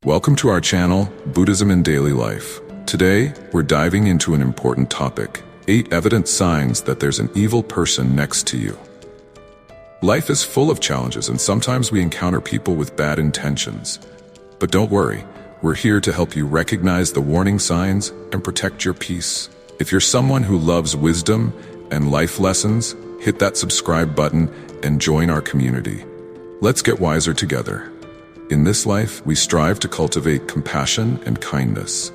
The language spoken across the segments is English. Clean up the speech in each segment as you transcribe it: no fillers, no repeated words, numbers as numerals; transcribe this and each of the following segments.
Welcome to our channel, Buddhism in Daily Life. Today, we're diving into an important topic: 8 evident signs that there's an evil person next to you. Life is full of challenges, and sometimes we encounter people with bad intentions. But don't worry, we're here to help you recognize the warning signs and protect your peace. If you're someone who loves wisdom and life lessons, hit that subscribe button and join our community. Let's get wiser together. In this life, we strive to cultivate compassion and kindness.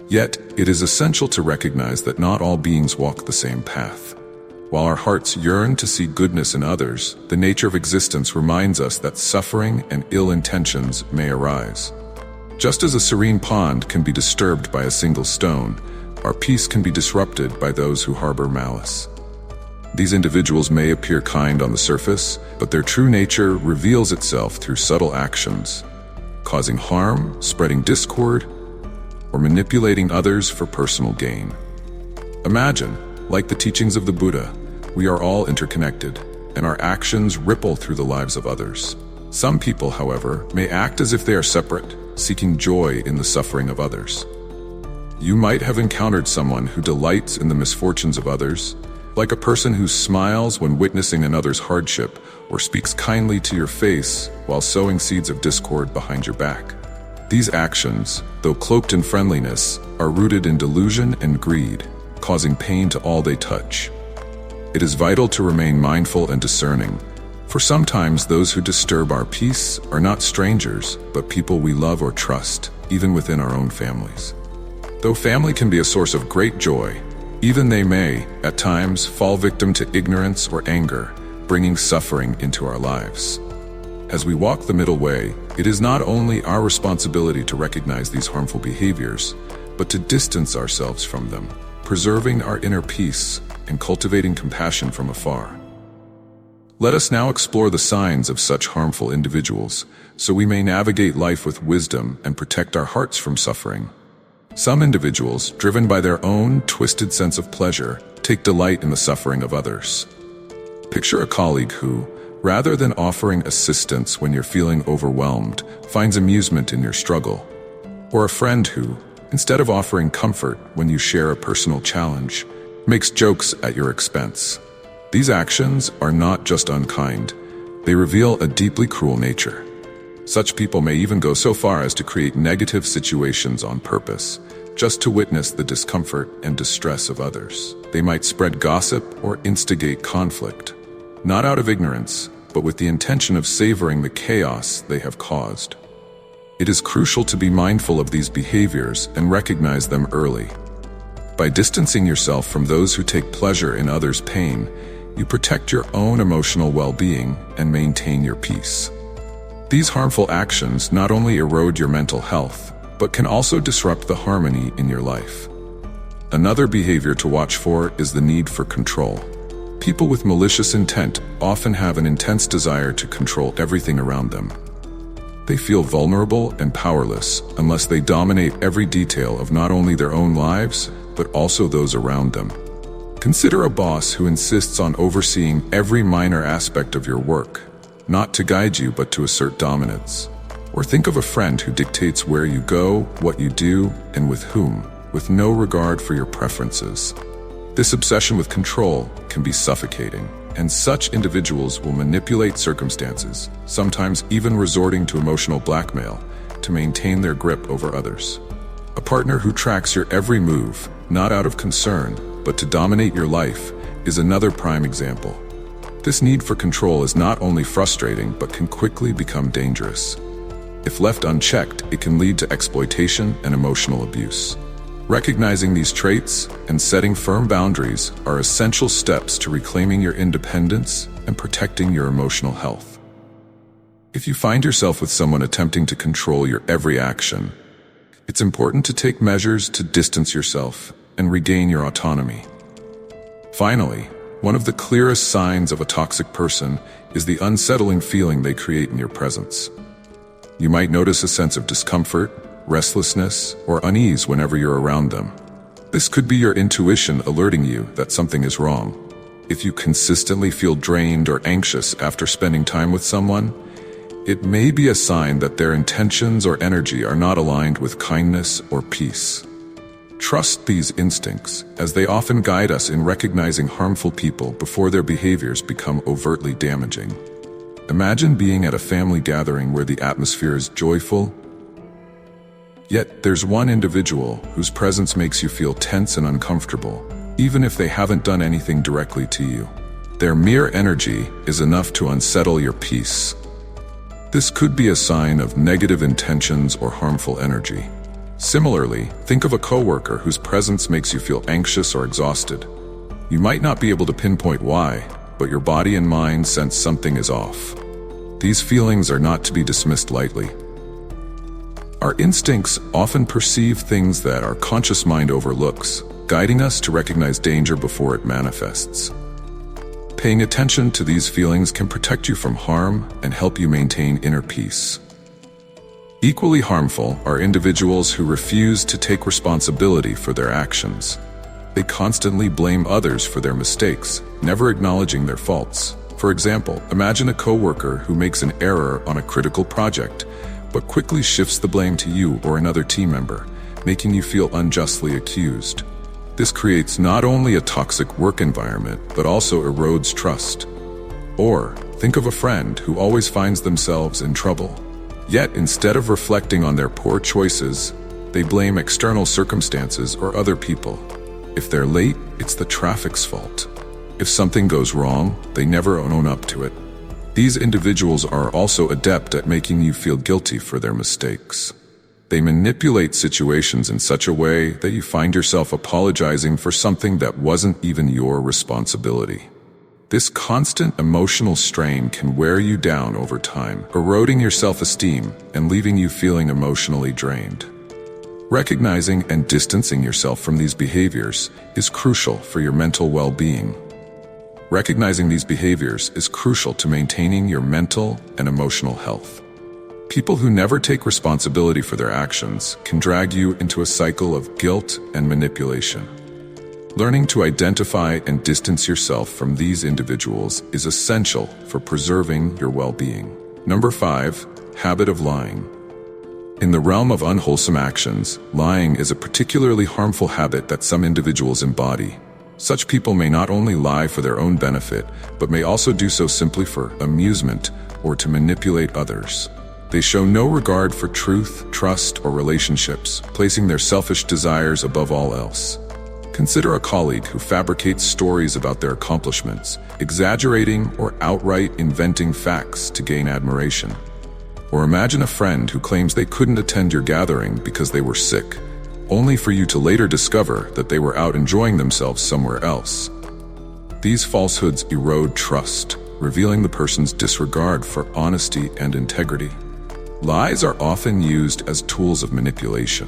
Yet, it is essential to recognize that not all beings walk the same path. While our hearts yearn to see goodness in others, the nature of existence reminds us that suffering and ill intentions may arise. Just as a serene pond can be disturbed by a single stone, our peace can be disrupted by those who harbor malice. These individuals may appear kind on the surface, but their true nature reveals itself through subtle actions, causing harm, spreading discord, or manipulating others for personal gain. Imagine, like the teachings of the Buddha, we are all interconnected, and our actions ripple through the lives of others. Some people, however, may act as if they are separate, seeking joy in the suffering of others. You might have encountered someone who delights in the misfortunes of others, like a person who smiles when witnessing another's hardship or speaks kindly to your face while sowing seeds of discord behind your back. These actions, though cloaked in friendliness, are rooted in delusion and greed, causing pain to all they touch. It is vital to remain mindful and discerning, for sometimes those who disturb our peace are not strangers, but people we love or trust, even within our own families. Though family can be a source of great joy, even they may, at times, fall victim to ignorance or anger, bringing suffering into our lives. As we walk the middle way, it is not only our responsibility to recognize these harmful behaviors, but to distance ourselves from them, preserving our inner peace and cultivating compassion from afar. Let us now explore the signs of such harmful individuals, so we may navigate life with wisdom and protect our hearts from suffering. Some individuals, driven by their own twisted sense of pleasure, take delight in the suffering of others. Picture a colleague who, rather than offering assistance when you're feeling overwhelmed, finds amusement in your struggle. Or a friend who, instead of offering comfort when you share a personal challenge, makes jokes at your expense. These actions are not just unkind, they reveal a deeply cruel nature. Such people may even go so far as to create negative situations on purpose, just to witness the discomfort and distress of others. They might spread gossip or instigate conflict, not out of ignorance, but with the intention of savoring the chaos they have caused. It is crucial to be mindful of these behaviors and recognize them early. By distancing yourself from those who take pleasure in others' pain, you protect your own emotional well-being and maintain your peace. These harmful actions not only erode your mental health, but can also disrupt the harmony in your life. Another behavior to watch for is the need for control. People with malicious intent often have an intense desire to control everything around them. They feel vulnerable and powerless unless they dominate every detail of not only their own lives, but also those around them. Consider a boss who insists on overseeing every minor aspect of your work, not to guide you but to assert dominance. Or think of a friend who dictates where you go, what you do, and with whom, with no regard for your preferences. This obsession with control can be suffocating, and such individuals will manipulate circumstances, sometimes even resorting to emotional blackmail, to maintain their grip over others. A partner who tracks your every move, not out of concern, but to dominate your life, is another prime example. This need for control is not only frustrating, but can quickly become dangerous. If left unchecked, it can lead to exploitation and emotional abuse. Recognizing these traits and setting firm boundaries are essential steps to reclaiming your independence and protecting your emotional health. If you find yourself with someone attempting to control your every action, it's important to take measures to distance yourself and regain your autonomy. Finally, one of the clearest signs of a toxic person is the unsettling feeling they create in your presence. You might notice a sense of discomfort, restlessness, or unease whenever you're around them. This could be your intuition alerting you that something is wrong. If you consistently feel drained or anxious after spending time with someone, it may be a sign that their intentions or energy are not aligned with kindness or peace. Trust these instincts, as they often guide us in recognizing harmful people before their behaviors become overtly damaging. Imagine being at a family gathering where the atmosphere is joyful, yet there's one individual whose presence makes you feel tense and uncomfortable, even if they haven't done anything directly to you. Their mere energy is enough to unsettle your peace. This could be a sign of negative intentions or harmful energy. Similarly, think of a coworker whose presence makes you feel anxious or exhausted. You might not be able to pinpoint why, but your body and mind sense something is off. These feelings are not to be dismissed lightly. Our instincts often perceive things that our conscious mind overlooks, guiding us to recognize danger before it manifests. Paying attention to these feelings can protect you from harm and help you maintain inner peace. Equally harmful are individuals who refuse to take responsibility for their actions. They constantly blame others for their mistakes, never acknowledging their faults. For example, imagine a coworker who makes an error on a critical project, but quickly shifts the blame to you or another team member, making you feel unjustly accused. This creates not only a toxic work environment, but also erodes trust. Or, think of a friend who always finds themselves in trouble. Yet, instead of reflecting on their poor choices, they blame external circumstances or other people. If they're late, it's the traffic's fault. If something goes wrong, they never own up to it. These individuals are also adept at making you feel guilty for their mistakes. They manipulate situations in such a way that you find yourself apologizing for something that wasn't even your responsibility. This constant emotional strain can wear you down over time, eroding your self-esteem and leaving you feeling emotionally drained. Recognizing and distancing yourself from these behaviors is crucial for your mental well-being. Recognizing these behaviors is crucial to maintaining your mental and emotional health. People who never take responsibility for their actions can drag you into a cycle of guilt and manipulation. Learning to identify and distance yourself from these individuals is essential for preserving your well-being. Number 5, habit of lying. In the realm of unwholesome actions, lying is a particularly harmful habit that some individuals embody. Such people may not only lie for their own benefit, but may also do so simply for amusement or to manipulate others. They show no regard for truth, trust, or relationships, placing their selfish desires above all else. Consider a colleague who fabricates stories about their accomplishments, exaggerating or outright inventing facts to gain admiration. Or imagine a friend who claims they couldn't attend your gathering because they were sick, only for you to later discover that they were out enjoying themselves somewhere else. These falsehoods erode trust, revealing the person's disregard for honesty and integrity. Lies are often used as tools of manipulation.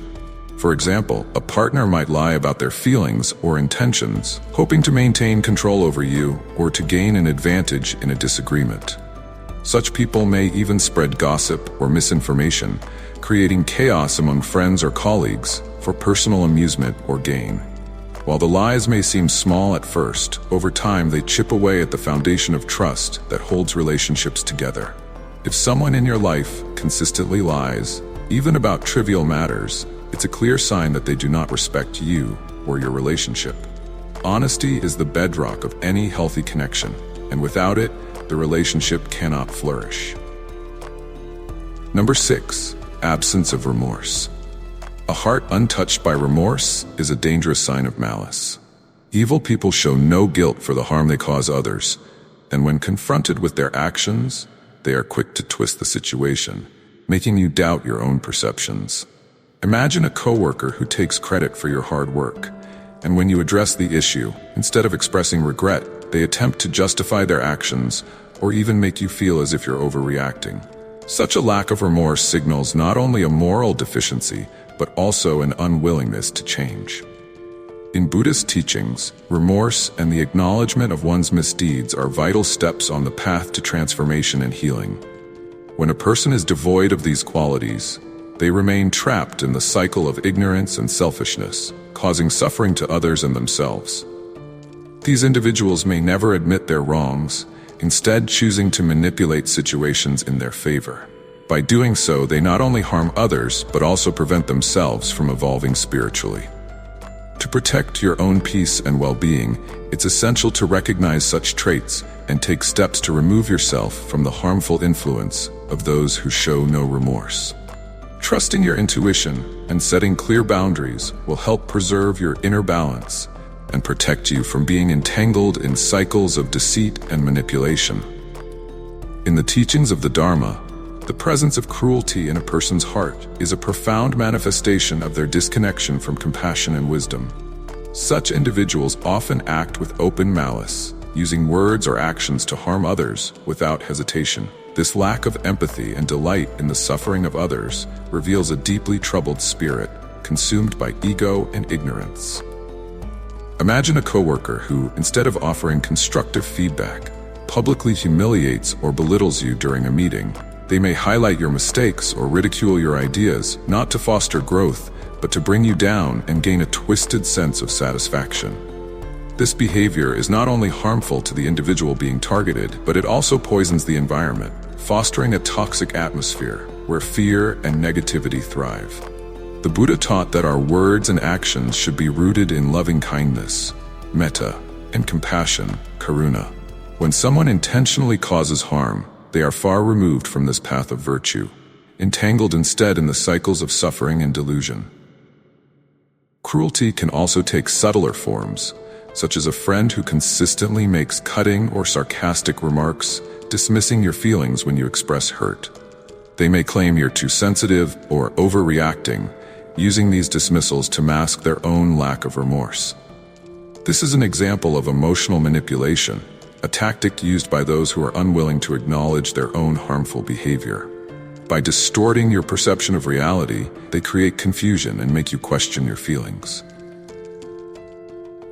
For example, a partner might lie about their feelings or intentions, hoping to maintain control over you or to gain an advantage in a disagreement. Such people may even spread gossip or misinformation, creating chaos among friends or colleagues for personal amusement or gain. While the lies may seem small at first, over time they chip away at the foundation of trust that holds relationships together. If someone in your life consistently lies, even about trivial matters, it's a clear sign that they do not respect you or your relationship. Honesty is the bedrock of any healthy connection, and without it, the relationship cannot flourish. Number 6, absence of remorse. A heart untouched by remorse is a dangerous sign of malice. Evil people show no guilt for the harm they cause others, and when confronted with their actions, they are quick to twist the situation, making you doubt your own perceptions. Imagine a coworker who takes credit for your hard work, and when you address the issue, instead of expressing regret, they attempt to justify their actions or even make you feel as if you're overreacting. Such a lack of remorse signals not only a moral deficiency, but also an unwillingness to change. In Buddhist teachings, remorse and the acknowledgement of one's misdeeds are vital steps on the path to transformation and healing. When a person is devoid of these qualities, they remain trapped in the cycle of ignorance and selfishness, causing suffering to others and themselves. These individuals may never admit their wrongs, instead choosing to manipulate situations in their favor. By doing so, they not only harm others, but also prevent themselves from evolving spiritually. To protect your own peace and well-being, it's essential to recognize such traits and take steps to remove yourself from the harmful influence of those who show no remorse. Trusting your intuition and setting clear boundaries will help preserve your inner balance and protect you from being entangled in cycles of deceit and manipulation. In the teachings of the Dharma, the presence of cruelty in a person's heart is a profound manifestation of their disconnection from compassion and wisdom. Such individuals often act with open malice, using words or actions to harm others without hesitation. This lack of empathy and delight in the suffering of others reveals a deeply troubled spirit, consumed by ego and ignorance. Imagine a coworker who, instead of offering constructive feedback, publicly humiliates or belittles you during a meeting. They may highlight your mistakes or ridicule your ideas, not to foster growth, but to bring you down and gain a twisted sense of satisfaction. This behavior is not only harmful to the individual being targeted, but it also poisons the environment, fostering a toxic atmosphere where fear and negativity thrive. The Buddha taught that our words and actions should be rooted in loving kindness, metta, and compassion, karuna. When someone intentionally causes harm, they are far removed from this path of virtue, entangled instead in the cycles of suffering and delusion. Cruelty can also take subtler forms, such as a friend who consistently makes cutting or sarcastic remarks, dismissing your feelings when you express hurt. They may claim you're too sensitive or overreacting, using these dismissals to mask their own lack of remorse. This is an example of emotional manipulation, a tactic used by those who are unwilling to acknowledge their own harmful behavior. By distorting your perception of reality, they create confusion and make you question your feelings.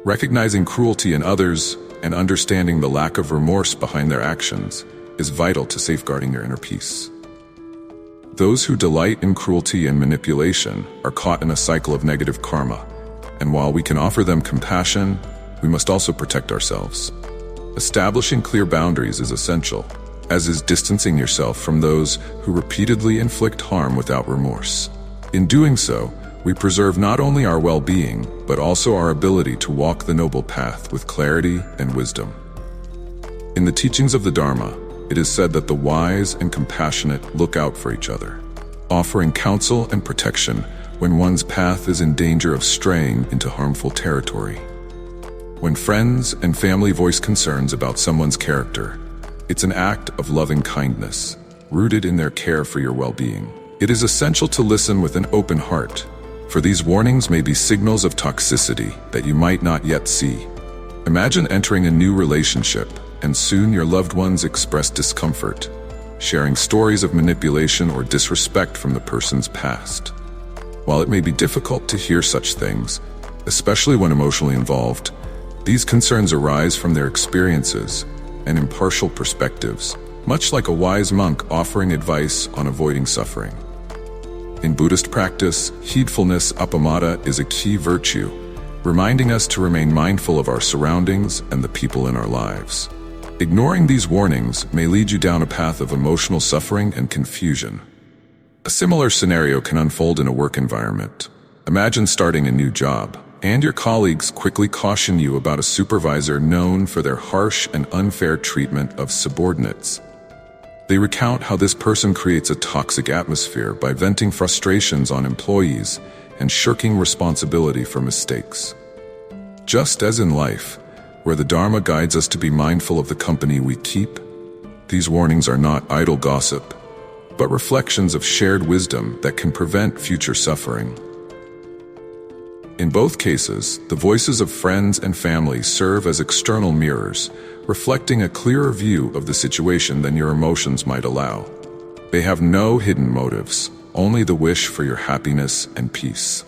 Recognizing cruelty in others and understanding the lack of remorse behind their actions is vital to safeguarding your inner peace. Those who delight in cruelty and manipulation are caught in a cycle of negative karma, and while we can offer them compassion, we must also protect ourselves. Establishing clear boundaries is essential, as is distancing yourself from those who repeatedly inflict harm without remorse. In doing so, we preserve not only our well-being, but also our ability to walk the noble path with clarity and wisdom. In the teachings of the Dharma, it is said that the wise and compassionate look out for each other, offering counsel and protection when one's path is in danger of straying into harmful territory. When friends and family voice concerns about someone's character, it's an act of loving kindness, rooted in their care for your well-being. It is essential to listen with an open heart, for these warnings may be signals of toxicity that you might not yet see. Imagine entering a new relationship, and soon your loved ones express discomfort, sharing stories of manipulation or disrespect from the person's past. While it may be difficult to hear such things, especially when emotionally involved, these concerns arise from their experiences and impartial perspectives, much like a wise monk offering advice on avoiding suffering. In Buddhist practice, heedfulness appamada is a key virtue, reminding us to remain mindful of our surroundings and the people in our lives. Ignoring these warnings may lead you down a path of emotional suffering and confusion. A similar scenario can unfold in a work environment. Imagine starting a new job, and your colleagues quickly caution you about a supervisor known for their harsh and unfair treatment of subordinates. They recount how this person creates a toxic atmosphere by venting frustrations on employees and shirking responsibility for mistakes. Just as in life, where the Dharma guides us to be mindful of the company we keep, these warnings are not idle gossip, but reflections of shared wisdom that can prevent future suffering. In both cases, the voices of friends and family serve as external mirrors, reflecting a clearer view of the situation than your emotions might allow. They have no hidden motives, only the wish for your happiness and peace.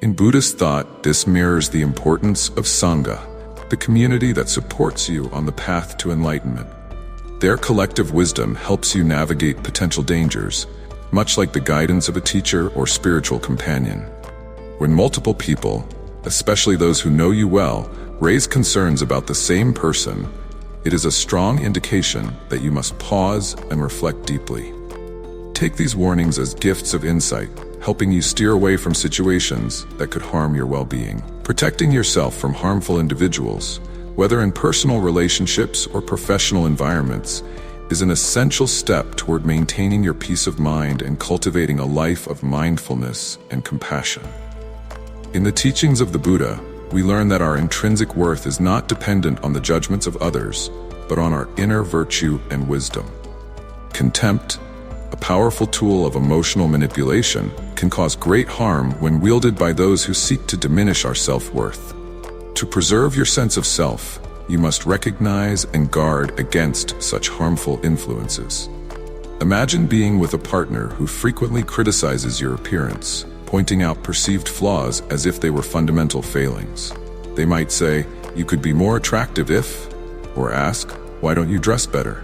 In Buddhist thought, this mirrors the importance of Sangha, the community that supports you on the path to enlightenment. Their collective wisdom helps you navigate potential dangers, much like the guidance of a teacher or spiritual companion. When multiple people, especially those who know you well, raise concerns about the same person, it is a strong indication that you must pause and reflect deeply. Take these warnings as gifts of insight, helping you steer away from situations that could harm your well-being. Protecting yourself from harmful individuals, whether in personal relationships or professional environments, is an essential step toward maintaining your peace of mind and cultivating a life of mindfulness and compassion. In the teachings of the Buddha, we learn that our intrinsic worth is not dependent on the judgments of others, but on our inner virtue and wisdom. Contempt, a powerful tool of emotional manipulation, can cause great harm when wielded by those who seek to diminish our self-worth. To preserve your sense of self, you must recognize and guard against such harmful influences. Imagine being with a partner who frequently criticizes your appearance, pointing out perceived flaws as if they were fundamental failings. They might say, "You could be more attractive if," or ask, "Why don't you dress better?"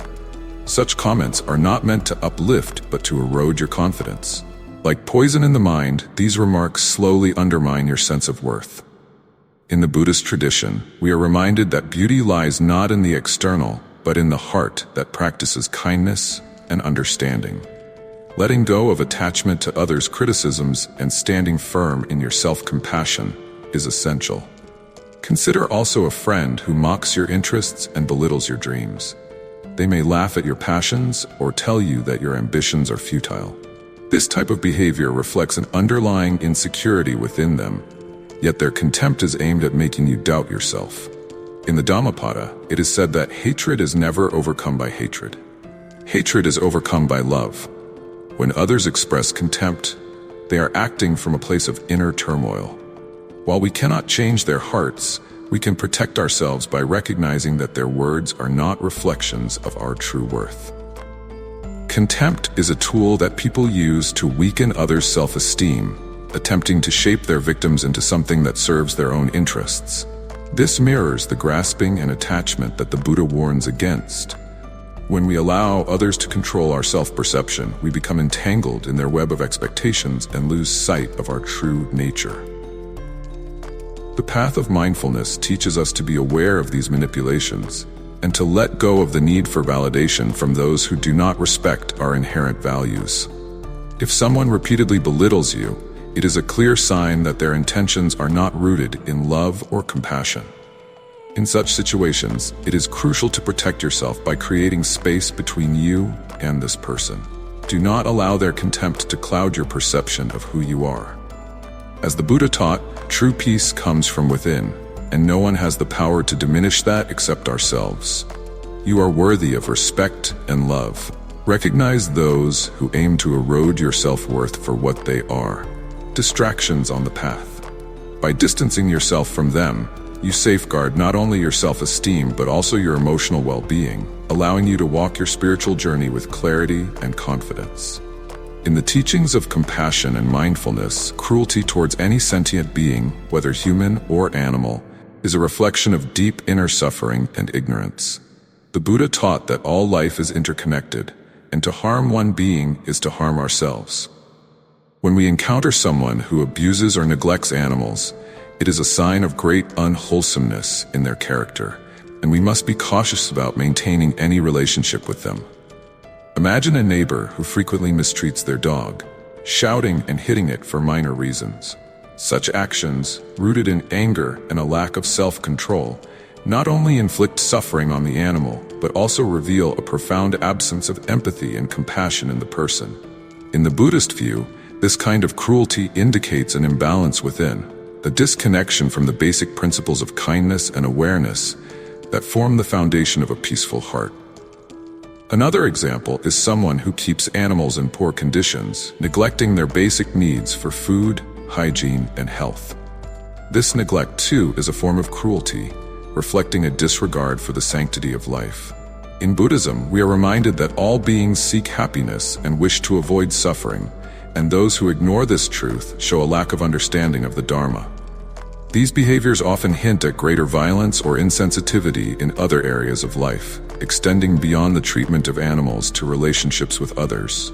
Such comments are not meant to uplift but to erode your confidence. Like poison in the mind, these remarks slowly undermine your sense of worth. In the Buddhist tradition, we are reminded that beauty lies not in the external, but in the heart that practices kindness and understanding. Letting go of attachment to others' criticisms and standing firm in your self-compassion is essential. Consider also a friend who mocks your interests and belittles your dreams. They may laugh at your passions or tell you that your ambitions are futile. This type of behavior reflects an underlying insecurity within them, yet their contempt is aimed at making you doubt yourself. In the Dhammapada, it is said that hatred is never overcome by hatred. Hatred is overcome by love. When others express contempt, they are acting from a place of inner turmoil. While we cannot change their hearts, we can protect ourselves by recognizing that their words are not reflections of our true worth. Contempt is a tool that people use to weaken others' self-esteem, attempting to shape their victims into something that serves their own interests. This mirrors the grasping and attachment that the Buddha warns against. When we allow others to control our self-perception, we become entangled in their web of expectations and lose sight of our true nature. The path of mindfulness teaches us to be aware of these manipulations and to let go of the need for validation from those who do not respect our inherent values. If someone repeatedly belittles you, it is a clear sign that their intentions are not rooted in love or compassion. In such situations, it is crucial to protect yourself by creating space between you and this person. Do not allow their contempt to cloud your perception of who you are. As the Buddha taught, true peace comes from within, and no one has the power to diminish that except ourselves. You are worthy of respect and love. Recognize those who aim to erode your self-worth for what they are, distractions on the path. By distancing yourself from them, you safeguard not only your self-esteem but also your emotional well-being, allowing you to walk your spiritual journey with clarity and confidence. In the teachings of compassion and mindfulness, cruelty towards any sentient being, whether human or animal, is a reflection of deep inner suffering and ignorance. The Buddha taught that all life is interconnected, and to harm one being is to harm ourselves. When we encounter someone who abuses or neglects animals, it is a sign of great unwholesomeness in their character, and we must be cautious about maintaining any relationship with them. Imagine a neighbor who frequently mistreats their dog, shouting and hitting it for minor reasons. Such actions, rooted in anger and a lack of self-control, not only inflict suffering on the animal, but also reveal a profound absence of empathy and compassion in the person. In the Buddhist view, this kind of cruelty indicates an imbalance within, a disconnection from the basic principles of kindness and awareness that form the foundation of a peaceful heart. Another example is someone who keeps animals in poor conditions, neglecting their basic needs for food, hygiene, and health. This neglect, too, is a form of cruelty, reflecting a disregard for the sanctity of life. In Buddhism, we are reminded that all beings seek happiness and wish to avoid suffering, and those who ignore this truth show a lack of understanding of the Dharma. These behaviors often hint at greater violence or insensitivity in other areas of life, extending beyond the treatment of animals to relationships with others.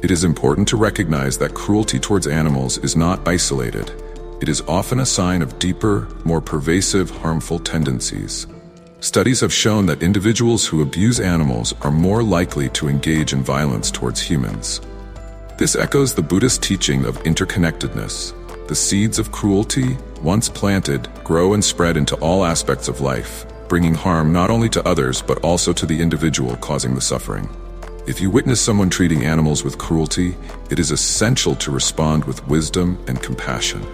It is important to recognize that cruelty towards animals is not isolated. It is often a sign of deeper, more pervasive, harmful tendencies. Studies have shown that individuals who abuse animals are more likely to engage in violence towards humans. This echoes the Buddhist teaching of interconnectedness. The seeds of cruelty, once planted, grow and spread into all aspects of life, bringing harm not only to others but also to the individual causing the suffering. If you witness someone treating animals with cruelty, it is essential to respond with wisdom and compassion.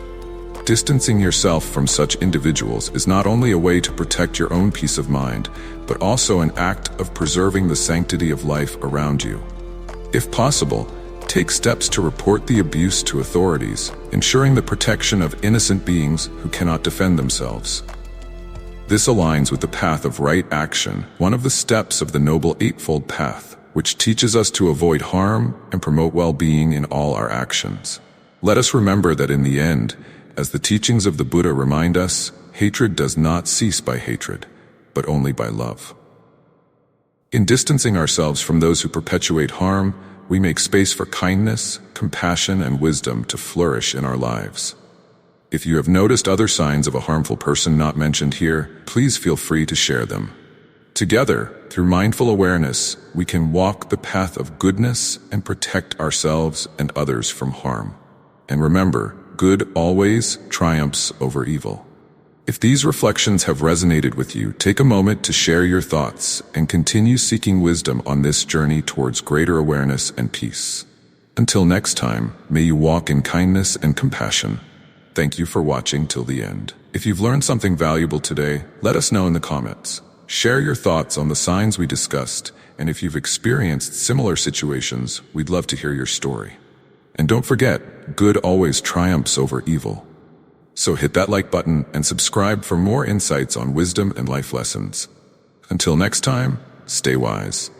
Distancing yourself from such individuals is not only a way to protect your own peace of mind, but also an act of preserving the sanctity of life around you. If possible, take steps to report the abuse to authorities, ensuring the protection of innocent beings who cannot defend themselves. This aligns with the path of right action, one of the steps of the Noble Eightfold Path, which teaches us to avoid harm and promote well-being in all our actions. Let us remember that in the end, as the teachings of the Buddha remind us, hatred does not cease by hatred, but only by love. In distancing ourselves from those who perpetuate harm, we make space for kindness, compassion, and wisdom to flourish in our lives. If you have noticed other signs of a harmful person not mentioned here, please feel free to share them. Together, through mindful awareness, we can walk the path of goodness and protect ourselves and others from harm. And remember, good always triumphs over evil. If these reflections have resonated with you, take a moment to share your thoughts and continue seeking wisdom on this journey towards greater awareness and peace. Until next time, may you walk in kindness and compassion. Thank you for watching till the end. If you've learned something valuable today, let us know in the comments. Share your thoughts on the signs we discussed, and if you've experienced similar situations, we'd love to hear your story. And don't forget, good always triumphs over evil. So hit that like button and subscribe for more insights on wisdom and life lessons. Until next time, stay wise.